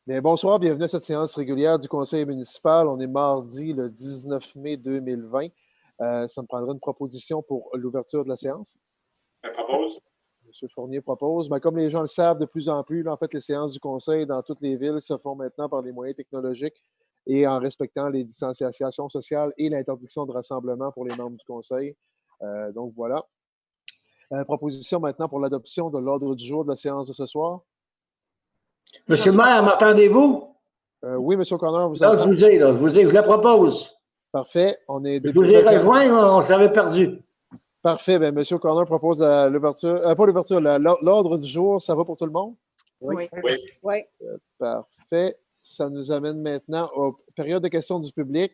Bien, bonsoir, bienvenue à cette séance régulière du Conseil municipal. On est mardi le 19 mai 2020. Ça me prendrait une proposition pour l'ouverture de la séance. Je propose. M. Fournier propose. Mais comme les gens le savent de plus en plus, là, en fait, les séances du Conseil dans toutes les villes se font maintenant par les moyens technologiques et en respectant les distanciations sociales et l'interdiction de rassemblement pour les membres du Conseil. Donc voilà. Proposition maintenant pour l'adoption de l'ordre du jour de la séance de ce soir. Monsieur le maire, m'entendez-vous? Oui, M. O'Connor, vous Là, entendez? je la propose. Parfait. On est Je vous ai rejoint, on s'avait perdu. Parfait. Bien, M. O'Connor propose l'ouverture, pas l'ouverture, l'ordre du jour. Ça va pour tout le monde? Oui. Parfait. Ça nous amène maintenant aux périodes de questions du public.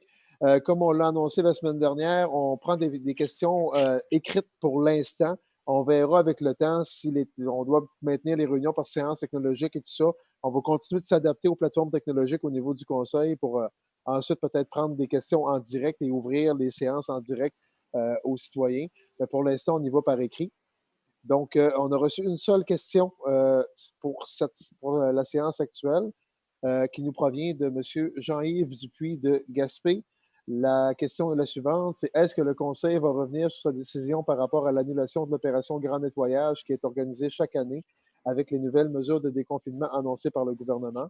Comme on l'a annoncé la semaine dernière, on prend des questions écrites pour l'instant. On verra avec le temps si on doit maintenir les réunions par séance technologique et tout ça. On va continuer de s'adapter aux plateformes technologiques au niveau du conseil pour ensuite peut-être prendre des questions en direct et ouvrir les séances en direct aux citoyens. Mais pour l'instant, on y va par écrit. Donc, on a reçu une seule question pour la séance actuelle qui nous provient de M. Jean-Yves Dupuis de Gaspé. La question est la suivante, c'est est-ce que le Conseil va revenir sur sa décision par rapport à l'annulation de l'opération Grand Nettoyage qui est organisée chaque année avec les nouvelles mesures de déconfinement annoncées par le gouvernement?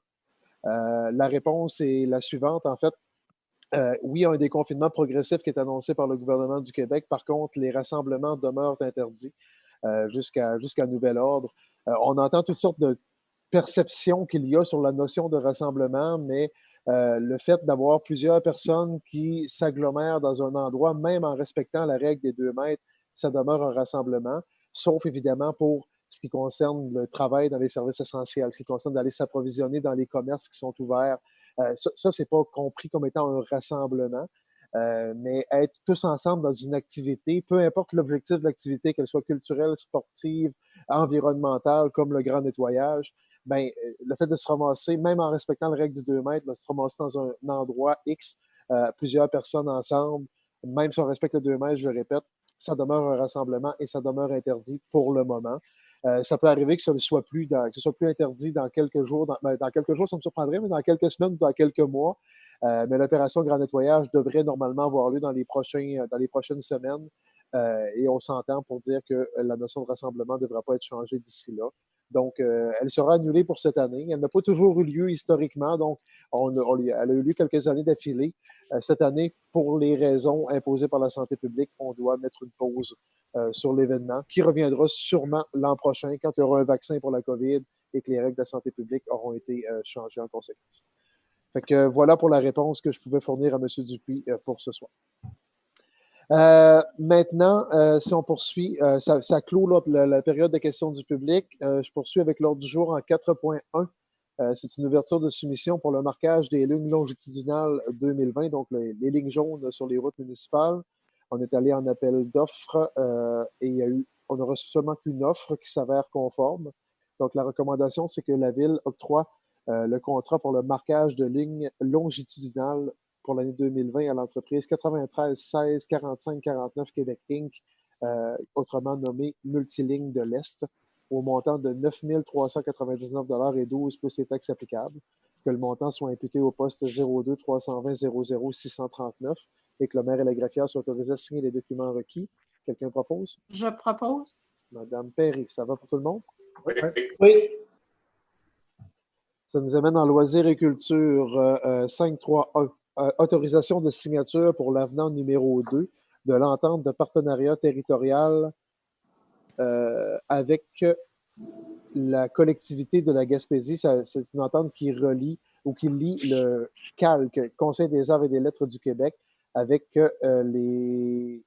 La réponse est la suivante, en fait. Oui, il y a un déconfinement progressif qui est annoncé par le gouvernement du Québec. Par contre, les rassemblements demeurent interdits jusqu'à nouvel ordre. On entend toutes sortes de perceptions qu'il y a sur la notion de rassemblement, mais le fait d'avoir plusieurs personnes qui s'agglomèrent dans un endroit, même en respectant la règle des 2 mètres, ça demeure un rassemblement, sauf évidemment pour ce qui concerne le travail dans les services essentiels, ce qui concerne d'aller s'approvisionner dans les commerces qui sont ouverts. Ça c'est pas compris comme étant un rassemblement. Mais être tous ensemble dans une activité, peu importe l'objectif de l'activité, qu'elle soit culturelle, sportive, environnementale, comme le grand nettoyage, ben, le fait de se ramasser, même en respectant la règle du 2 mètres, de se ramasser dans un endroit X, plusieurs personnes ensemble, même si on respecte le 2 mètres, je le répète, ça demeure un rassemblement et ça demeure interdit pour le moment. Ça peut arriver que ce ne soit plus, interdit dans quelques jours. Dans quelques jours, ça me surprendrait, mais dans quelques semaines ou dans quelques mois. Mais l'opération Grand Nettoyage devrait normalement avoir lieu dans les prochaines semaines. Et on s'entend pour dire que la notion de rassemblement ne devra pas être changée d'ici là. Donc, elle sera annulée pour cette année. Elle n'a pas toujours eu lieu historiquement, donc elle a eu lieu quelques années d'affilée. Cette année, pour les raisons imposées par la santé publique, on doit mettre une pause sur l'événement qui reviendra sûrement l'an prochain quand il y aura un vaccin pour la COVID et que les règles de la santé publique auront été changées en conséquence. Fait que voilà pour la réponse que je pouvais fournir à M. Dupuis pour ce soir. Maintenant, si on poursuit, ça clôt là, la période de questions du public. Je poursuis avec l'ordre du jour en 4.1. C'est une ouverture de soumission pour le marquage des lignes longitudinales 2020, donc les lignes jaunes sur les routes municipales. On est allé en appel d'offres et on a reçu seulement qu'une offre qui s'avère conforme. Donc, la recommandation, c'est que la Ville octroie le contrat pour le marquage de lignes longitudinales pour l'année 2020 à l'entreprise 93 16 45 49 Québec Inc., autrement nommé Multiligne de l'Est, au montant de 9 399,12 plus les taxes applicables, que le montant soit imputé au poste 02 320 00 639 et que le maire et la greffière soient autorisés à signer les documents requis. Quelqu'un propose? Je propose. Madame Perry, ça va pour tout le monde? Oui. Ça nous amène en loisirs et culture 5.3.1. Autorisation de signature pour l'avenant numéro 2 de l'entente de partenariat territorial avec la collectivité de la Gaspésie. C'est une entente qui relie ou qui lie le CALC, Conseil des arts et des lettres du Québec, avec les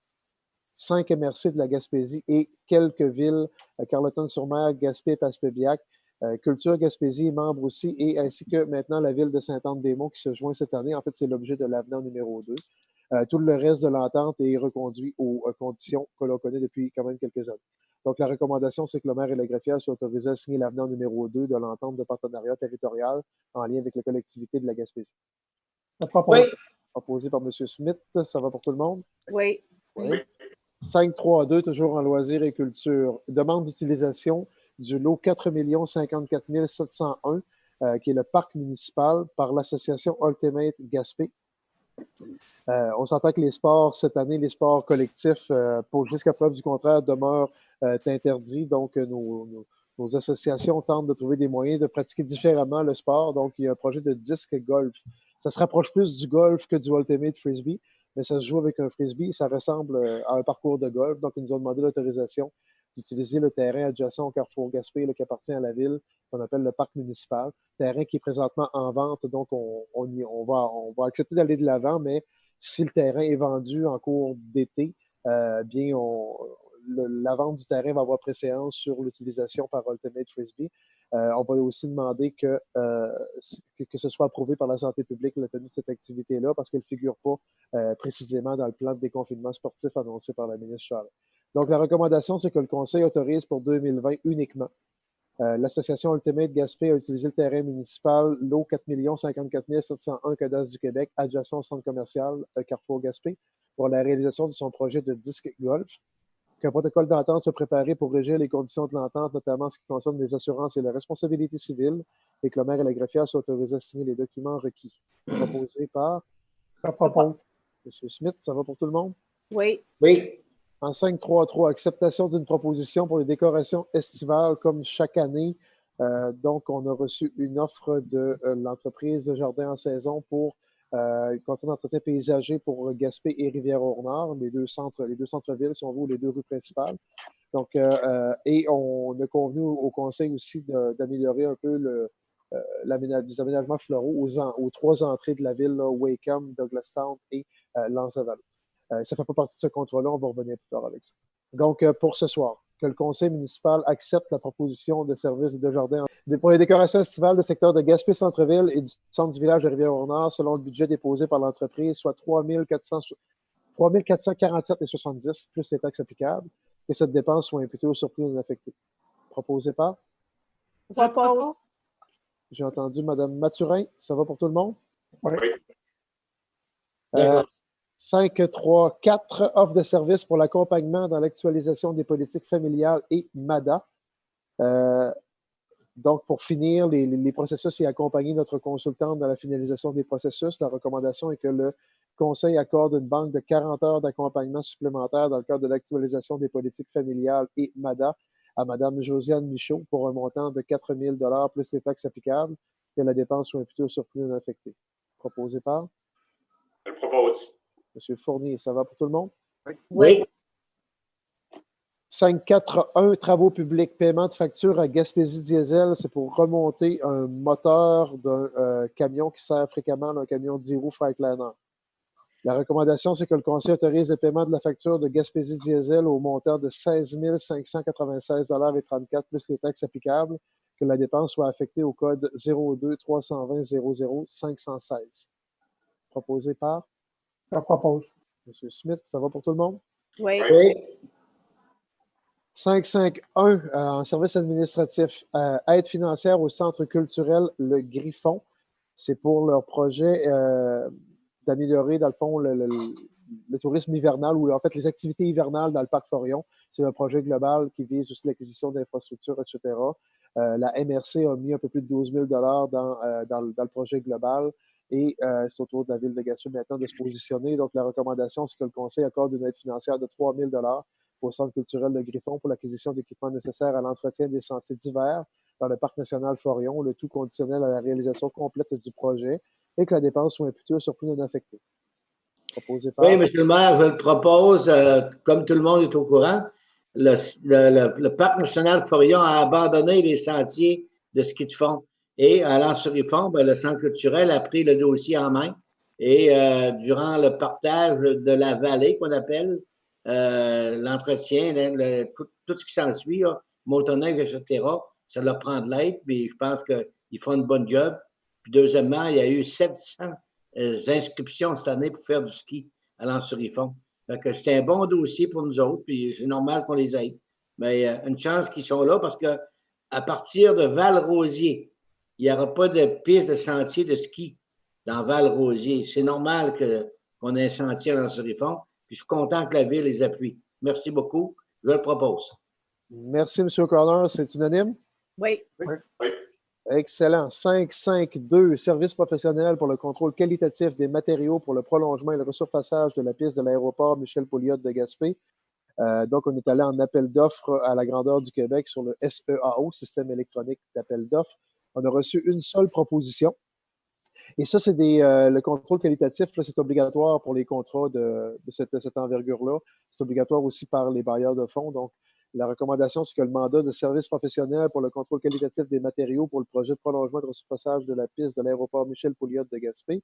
5 MRC de la Gaspésie et quelques villes, Carleton-sur-Mer, Gaspé, Passepébiac, Culture Gaspésie est membre aussi, et ainsi que maintenant la ville de Sainte-Anne-des-Monts qui se joint cette année. En fait, c'est l'objet de l'avenant numéro 2. Tout le reste de l'entente est reconduit aux conditions que l'on connaît depuis quand même quelques années. Donc, la recommandation, c'est que le maire et la greffière soient autorisés à signer l'avenant numéro 2 de l'entente de partenariat territorial en lien avec les collectivités de la Gaspésie. Proposé par M. Smith, ça va pour tout le monde? Oui. 5.3.2, toujours en loisirs et culture. Demande d'utilisation du lot 4 054 701 qui est le parc municipal, par l'association Ultimate Gaspé. On s'entend que les sports, cette année, les sports collectifs, jusqu'à preuve du contraire, demeurent interdits. Donc, nos associations tentent de trouver des moyens de pratiquer différemment le sport. Donc, il y a un projet de disque golf. Ça se rapproche plus du golf que du Ultimate Frisbee, mais ça se joue avec un frisbee. Ça ressemble à un parcours de golf. Donc, ils nous ont demandé l'autorisation d'utiliser le terrain adjacent au Carrefour Gaspé, qui appartient à la ville, qu'on appelle le parc municipal. Terrain qui est présentement en vente. Donc, on va accepter d'aller de l'avant, mais si le terrain est vendu en cours d'été, bien, la vente du terrain va avoir préséance sur l'utilisation par Ultimate Frisbee. On va aussi demander que ce soit approuvé par la santé publique la tenue de cette activité-là parce qu'elle ne figure pas précisément dans le plan de déconfinement sportif annoncé par la ministre Charest. Donc, la recommandation, c'est que le Conseil autorise pour 2020 uniquement. L'association Ultimate Gaspé a utilisé le terrain municipal lot 4 54 701 cadastre du Québec, adjacent au centre commercial Carrefour Gaspé, pour la réalisation de son projet de disque golf. Qu'un protocole d'entente soit préparé pour régir les conditions de l'entente, notamment en ce qui concerne les assurances et la responsabilité civile, et que le maire et la greffière soient autorisés à signer les documents requis. Proposé par... Je propose. M. Smith, ça va pour tout le monde? Oui. Oui. En 5.3.3, acceptation d'une proposition pour les décorations estivales comme chaque année. Donc, on a reçu une offre de l'entreprise de Jardin en saison pour contrat d'entretien paysager pour Gaspé et Rivière-au-Nord, les deux centres-villes, si on veut, ou les deux rues principales. Donc, et on a convenu au conseil aussi d'améliorer un peu les aménagements floraux aux 3 entrées de la ville, là, Wakeham, Douglastown et Lens-Avalo. Ça ne fait pas partie de ce contrat-là, on va revenir plus tard avec ça. Donc, pour ce soir, que le conseil municipal accepte la proposition de service de Jardin pour les décorations estivales du secteur de Gaspé Centre-Ville et du centre du village de Rivière-au-Nord, selon le budget déposé par l'entreprise, soit 3 447,70 plus les taxes applicables, que cette dépense soit imputée au surplus non affecté. Proposé par? Je propose. J'ai entendu Mme Mathurin. Ça va pour tout le monde? Oui. 5.3.4, offre de service pour l'accompagnement dans l'actualisation des politiques familiales et MADA. Donc, pour finir, les processus et accompagner notre consultante dans la finalisation des processus, la recommandation est que le Conseil accorde une banque de 40 heures d'accompagnement supplémentaire dans le cadre de l'actualisation des politiques familiales et MADA à Mme Josiane Michaud pour un montant de 4 000 $ plus les taxes applicables, que la dépense soit imputée au surplus non affecté. Proposé par? Je le propose. M. Fournier, ça va pour tout le monde? Oui. 5.4.1, travaux publics, paiement de facture à Gaspésie Diesel, c'est pour remonter un moteur d'un camion qui sert fréquemment, un camion 10 roues Freightliner. La recommandation, c'est que le Conseil autorise le paiement de la facture de Gaspésie Diesel au montant de 16 596,34 $ plus les taxes applicables, que la dépense soit affectée au code 02 320 00 516. Proposé par? Je propose. M. Smith, ça va pour tout le monde? Oui. Oui. 5.5.1, en service administratif, aide financière au Centre culturel Le Griffon. C'est pour leur projet d'améliorer, dans le fond, le tourisme hivernal ou en fait les activités hivernales dans le parc Forion. C'est un projet global qui vise aussi l'acquisition d'infrastructures, etc. La MRC a mis un peu plus de 12 000 $ dans le projet global. Et c'est au tour de la ville de Gaspé maintenant de se positionner. Donc, la recommandation, c'est que le Conseil accorde une aide financière de 3 000 $ au Centre culturel de Griffon pour l'acquisition d'équipements nécessaires à l'entretien des sentiers d'hiver dans le Parc national Forion, le tout conditionnel à la réalisation complète du projet et que la dépense soit imputée au surplus non affecté. Proposé par? Oui, M. le maire, je le propose, comme tout le monde est au courant, le Parc national Forion a abandonné les sentiers de ski de fond. Et à Lens-sur-Yvon, le Centre culturel a pris le dossier en main. Et durant le partage de la vallée, qu'on appelle, l'entretien, tout ce qui s'ensuit, motoneige, etc., ça leur prend de l'aide. Puis je pense qu'ils font une bonne job. Puis deuxièmement, il y a eu 700 inscriptions cette année pour faire du ski à Lens-sur-Yvon. Fait que c'est un bon dossier pour nous autres, puis c'est normal qu'on les aide. Mais une chance qu'ils sont là parce que à partir de Val-Rosier, il n'y aura pas de piste de sentier de ski dans Val-Rosier. C'est normal qu'on ait un sentier à Lens-sur-Yvon. Puis je suis content que la ville les appuie. Merci beaucoup. Je le propose. Merci, M. O'Connor. C'est unanime? Oui. Oui. Excellent. 5.5.2, service professionnel pour le contrôle qualitatif des matériaux pour le prolongement et le resurfaçage de la piste de l'aéroport Michel-Pouliot de Gaspé. Donc, on est allé en appel d'offres à la grandeur du Québec sur le SEAO, Système électronique d'appel d'offres. On a reçu une seule proposition. Et ça, c'est le contrôle qualitatif, c'est obligatoire pour les contrats de cette envergure-là. C'est obligatoire aussi par les bailleurs de fonds. Donc, la recommandation, c'est que le mandat de service professionnel pour le contrôle qualitatif des matériaux pour le projet de prolongement de resurfaçage de la piste de l'aéroport Michel-Pouliot de Gaspé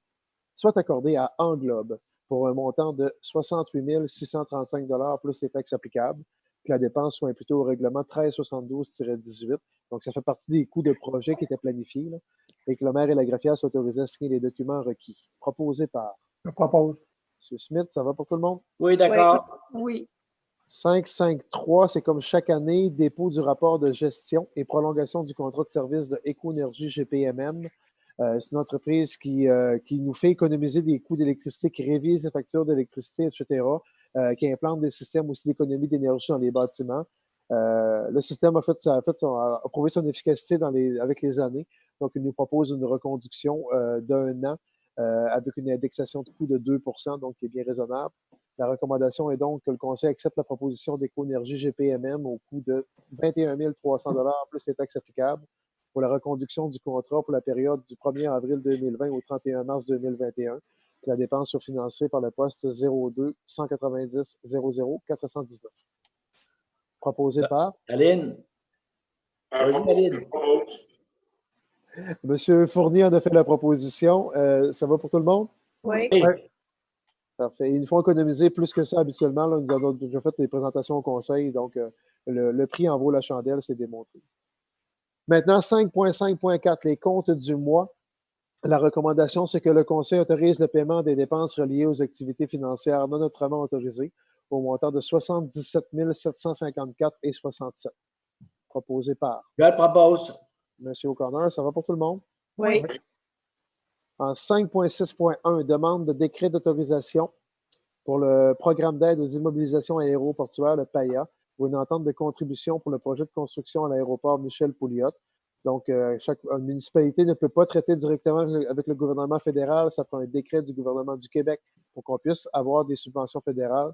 soit accordé à Englobe pour un montant de 68 635 plus les taxes applicables, que la dépense soit imputée au règlement 1372-18. Donc, ça fait partie des coûts de projet qui étaient planifiés, là, et que le maire et la greffière soient autorisés à signer les documents requis. Proposé par Je propose. M. Smith. Ça va pour tout le monde? Oui, d'accord. Oui. 5.5.3, c'est comme chaque année, dépôt du rapport de gestion et prolongation du contrat de service de Écoénergie GPMM. C'est une entreprise qui nous fait économiser des coûts d'électricité, qui révise les factures d'électricité, etc., qui implante des systèmes aussi d'économie d'énergie dans les bâtiments. Le système a prouvé son efficacité avec les années. Donc, il nous propose une reconduction d'un an avec une indexation de coût de 2 donc qui est bien raisonnable. La recommandation est donc que le Conseil accepte la proposition d'Écoénergie GPMM au coût de 21 300 plus les taxes applicables pour la reconduction du contrat pour la période du 1er avril 2020 au 31 mars 2021. Que la dépense soit financée par le poste 02 190 00 419. Proposé par Aline? Vas-y, Aline. Je propose. M. Fournier en a fait la proposition. Ça va pour tout le monde? Oui. Oui. Parfait. Il nous faut économiser plus que ça habituellement. Là, nous avons déjà fait des présentations au conseil, donc le prix en vaut la chandelle, c'est démontré. Maintenant, 5.5.4, les comptes du mois. La recommandation, c'est que le conseil autorise le paiement des dépenses reliées aux activités financières non autrement autorisées au montant de 77 754,67. Proposé par Je le propose. M. O'Connor. Ça va pour tout le monde? Oui. En 5.6.1, demande de décret d'autorisation pour le programme d'aide aux immobilisations aéroportuaires, le PAIA, ou une entente de contribution pour le projet de construction à l'aéroport Michel-Pouliot. Donc, chaque municipalité ne peut pas traiter directement avec le gouvernement fédéral. Ça prend un décret du gouvernement du Québec pour qu'on puisse avoir des subventions fédérales.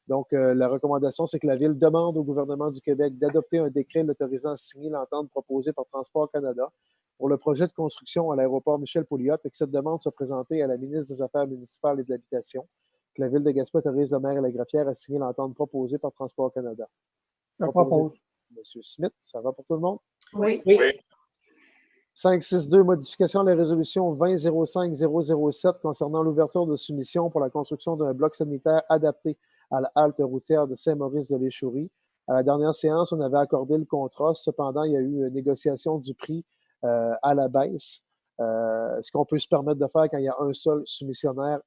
Donc, la recommandation, c'est que la Ville demande au gouvernement du Québec d'adopter un décret l'autorisant à signer l'entente proposée par Transport Canada pour le projet de construction à l'aéroport Michel-Pouliot et que cette demande soit présentée à la ministre des Affaires municipales et de l'Habitation. Que la Ville de Gaspé autorise le maire et la greffière à signer l'entente proposée par Transport Canada. Je propose. M. Smith, ça va pour tout le monde? Oui. Oui. 5.6.2, modification de la résolution 20.05.007 concernant l'ouverture de soumission pour la construction d'un bloc sanitaire adapté à la halte routière de Saint-Maurice-de-l'Échourie. À la dernière séance, on avait accordé le contrat. Cependant, il y a eu une négociation du prix à la baisse. Ce qu'on peut se permettre de faire quand il y a un seul soumissionnaire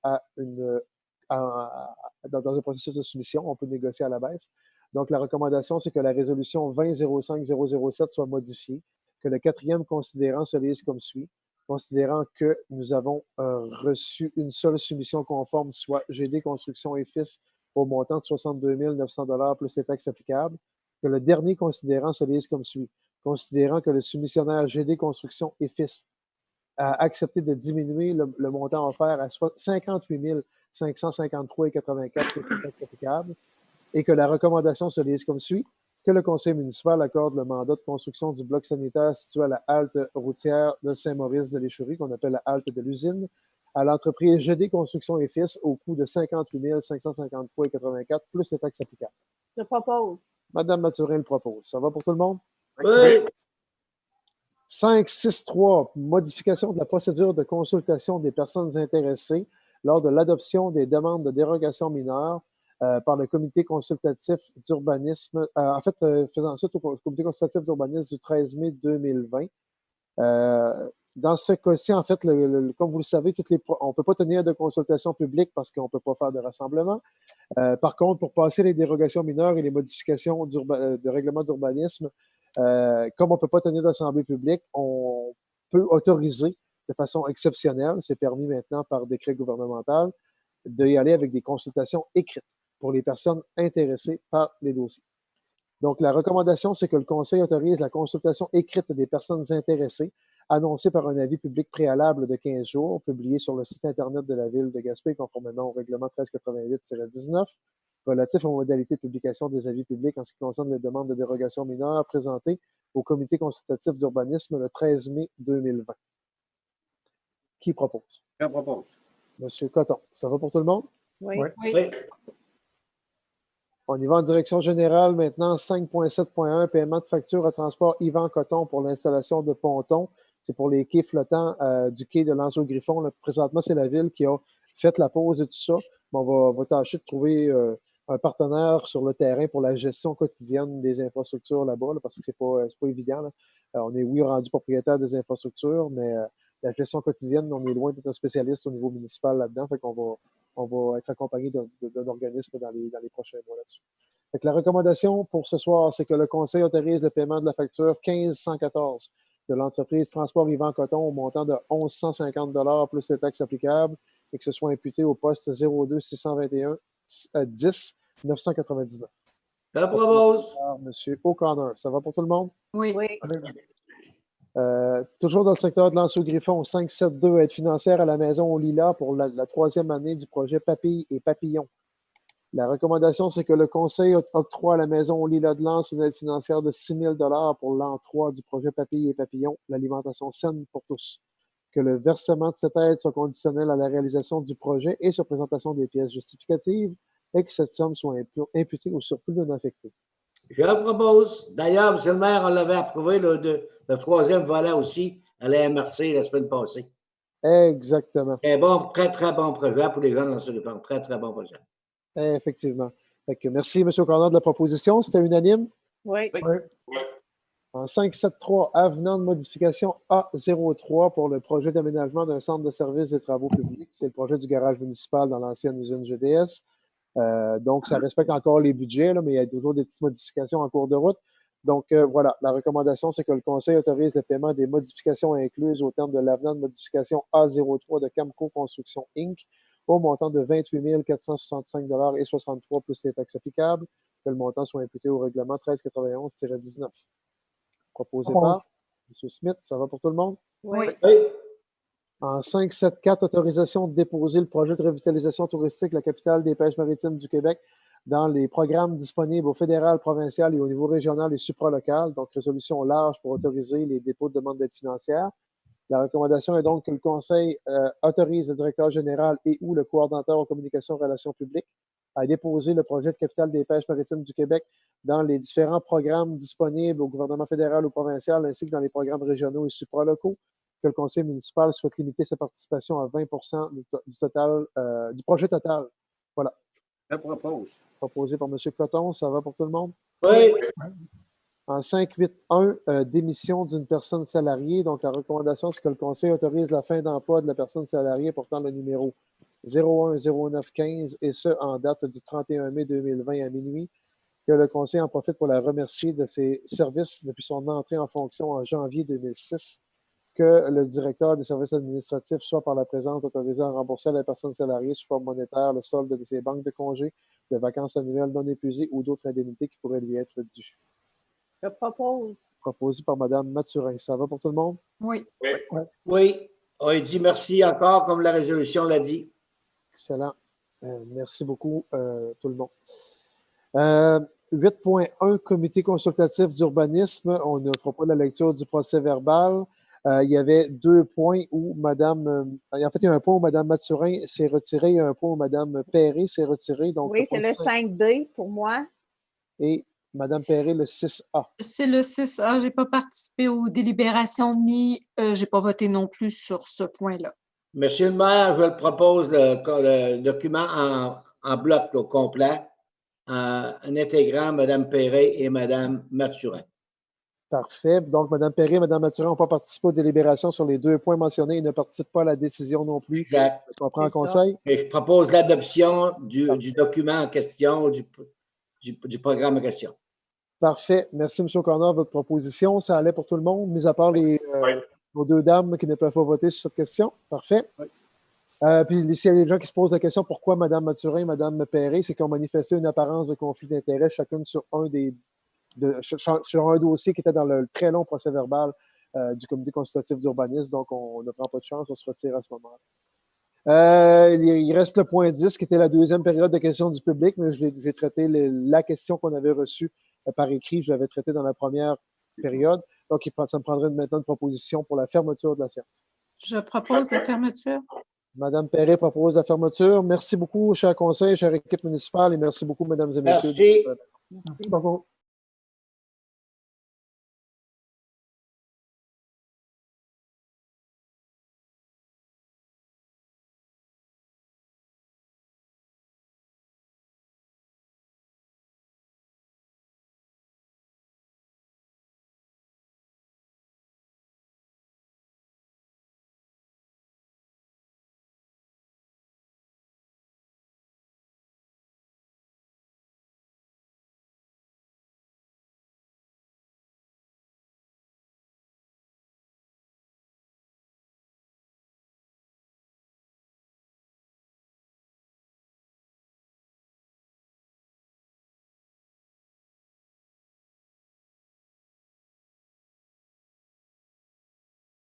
dans un processus de soumission, on peut négocier à la baisse. Donc, la recommandation, c'est que la résolution 20.05.007 soit modifiée, que le quatrième considérant se lise comme suit. Considérant que nous avons reçu une seule soumission conforme, soit GD Construction et Fils, au montant de 62 900 plus les taxes applicables, que le dernier considérant se lise comme suit. Considérant que le soumissionnaire GD Construction et Fils a accepté de diminuer le montant offert à 58 553,84 plus les taxes applicables, et que la recommandation se lise comme suit. Que le conseil municipal accorde le mandat de construction du bloc sanitaire situé à la halte routière de Saint-Maurice-de-l'Échourie, qu'on appelle la halte de l'usine, à l'entreprise GD Construction et Fils au coût de 58 553,84 plus les taxes applicables. Je propose. Madame Mathurin le propose. Ça va pour tout le monde? Oui. 5.6.3, modification de la procédure de consultation des personnes intéressées lors de l'adoption des demandes de dérogation mineure par le comité consultatif d'urbanisme, faisant suite au comité consultatif d'urbanisme du 13 mai 2020. Dans ce cas-ci, en fait, comme vous le savez, on ne peut pas tenir de consultation publique parce qu'on ne peut pas faire de rassemblement. Par contre, pour passer les dérogations mineures et les modifications de règlement d'urbanisme, comme on ne peut pas tenir d'assemblée publique, on peut autoriser de façon exceptionnelle, c'est permis maintenant par décret gouvernemental, d'y aller avec des consultations écrites pour les personnes intéressées par les dossiers. Donc, la recommandation, c'est que le Conseil autorise la consultation écrite des personnes intéressées annoncé par un avis public préalable de 15 jours, publié sur le site Internet de la Ville de Gaspé, conformément au règlement 1388-19, relatif aux modalités de publication des avis publics en ce qui concerne les demandes de dérogation mineure présentées au comité consultatif d'urbanisme le 13 mai 2020. Qui propose? Je propose. Monsieur Coton, ça va pour tout le monde? Oui. Oui. Oui. On y va en direction générale maintenant. 5.7.1, paiement de facture à transport Yvan Coton pour l'installation de pontons. C'est pour les quais flottants du quai de Lanceau-Griffon. Présentement, c'est la ville qui a fait la pause et tout ça. On va tâcher de trouver un partenaire sur le terrain pour la gestion quotidienne des infrastructures là-bas, parce que c'est pas évident. On est, oui, rendu propriétaire des infrastructures, mais la gestion quotidienne, on est loin d'être un spécialiste au niveau municipal là-dedans. Fait qu'on va être accompagné d'un organisme dans les prochains mois là-dessus. Fait que la recommandation pour ce soir, c'est que le Conseil autorise le paiement de la facture 1514 de l'entreprise Transport Yvan Coton au montant de 1150 plus les taxes applicables et que ce soit imputé au poste 02 621 10 999. Je propose. Monsieur O'Connor, ça va pour tout le monde? Oui. Oui. Toujours dans le secteur de Lanceau-Griffon, 572, aide financière à la maison au Lilas pour la 3e année du projet Papille et Papillon. La recommandation, c'est que le Conseil octroie à la maison au Lilas de Lens une aide financière de 6 000 pour l'an 3 du projet Papille et Papillon, l'alimentation saine pour tous. Que le versement de cette aide soit conditionnel à la réalisation du projet et sur présentation des pièces justificatives et que cette somme soit imputée au surplus non affecté. Je propose. D'ailleurs, M. le maire, on l'avait approuvé le 3e volet aussi à la MRC la semaine passée. Exactement. Très, très bon projet pour les gens dans ce réforme. Très, très bon projet. Effectivement. Fait que merci, M. O'Connor, de la proposition. C'était unanime? Oui. En 573, avenant de modification A03 pour le projet d'aménagement d'un centre de services des travaux publics. C'est le projet du garage municipal dans l'ancienne usine GDS. Donc, ça respecte encore les budgets, là, mais il y a toujours des petites modifications en cours de route. Donc, voilà, la recommandation, c'est que le Conseil autorise le paiement des modifications incluses au terme de l'avenant de modification A03 de Camco Construction Inc. au montant de 28 465,63 plus les taxes applicables, que le montant soit imputé au règlement 1391-19. Proposé par M. Smith, ça va pour tout le monde? Oui. Oui. En 574, autorisation de déposer le projet de revitalisation touristique la capitale des pêches maritimes du Québec dans les programmes disponibles au fédéral, provincial et au niveau régional et supralocal. Donc, résolution large pour autoriser les dépôts de demande d'aide financière. La recommandation est donc que le Conseil autorise le directeur général et ou le coordonnateur aux communications et relations publiques à déposer le projet de capitale des pêches maritimes du Québec dans les différents programmes disponibles au gouvernement fédéral ou provincial ainsi que dans les programmes régionaux et supralocaux, que le conseil municipal souhaite limiter sa participation à 20 du projet total. Voilà. Je propose. Proposé par M. Coton, ça va pour tout le monde? Oui. En 581, démission d'une personne salariée. Donc, la recommandation, c'est que le Conseil autorise la fin d'emploi de la personne salariée portant le numéro 010915 et ce, en date du 31 mai 2020 à minuit. Que le Conseil en profite pour la remercier de ses services depuis son entrée en fonction en janvier 2006. Que le directeur des services administratifs soit par la présente autorisé à rembourser à la personne salariée sous forme monétaire le solde de ses banques de congés, de vacances annuelles non épuisées ou d'autres indemnités qui pourraient lui être dues. Je propose. Proposé par Mme Mathurin. Ça va pour tout le monde? Oui. Oui. On dit merci encore, comme la résolution l'a dit. Excellent. Merci beaucoup, tout le monde. 8.1, comité consultatif d'urbanisme. On ne fera pas la lecture du procès verbal. Il y avait 2 points où Mme... en fait, il y a un point où Mme Mathurin s'est retirée. Il y a un point où Mme Perret s'est retirée. Donc, Oui, c'est le 5B pour moi. Et Mme Perret, le 6A. C'est le 6A. Je n'ai pas participé aux délibérations ni je n'ai pas voté non plus sur ce point-là. Monsieur le maire, je le propose, le document en bloc au complet, en intégrant Mme Perret et Mme Mathurin. Parfait. Donc, Mme Perret et Mme Mathurin n'ont pas participé aux délibérations sur les 2 points mentionnés et ne participent pas à la décision non plus. Exact. On prend en C'est ça. conseil. Et je propose l'adoption du document en question, du programme en question. Parfait. Merci, M. O'Connor, votre proposition. Ça allait pour tout le monde, mis à part nos 2 dames qui ne peuvent pas voter sur cette question. Parfait. Oui. Puis, s'il y a des gens qui se posent la question pourquoi Mme Mathurin et Mme Perret, c'est qu'ils ont manifesté une apparence de conflit d'intérêt chacune sur un dossier qui était dans le très long procès verbal du comité consultatif d'urbanisme. Donc, on ne prend pas de chance, on se retire à ce moment-là. Il reste le point 10, qui était la deuxième période de questions du public, mais j'ai traité la question qu'on avait reçue par écrit, je l'avais traitée dans la première période. Donc, ça me prendrait maintenant une proposition pour la fermeture de la séance. Je propose la fermeture. Madame Perret propose la fermeture. Merci beaucoup, cher conseil, chère équipe municipale, et merci beaucoup, mesdames et messieurs. Merci. Merci beaucoup.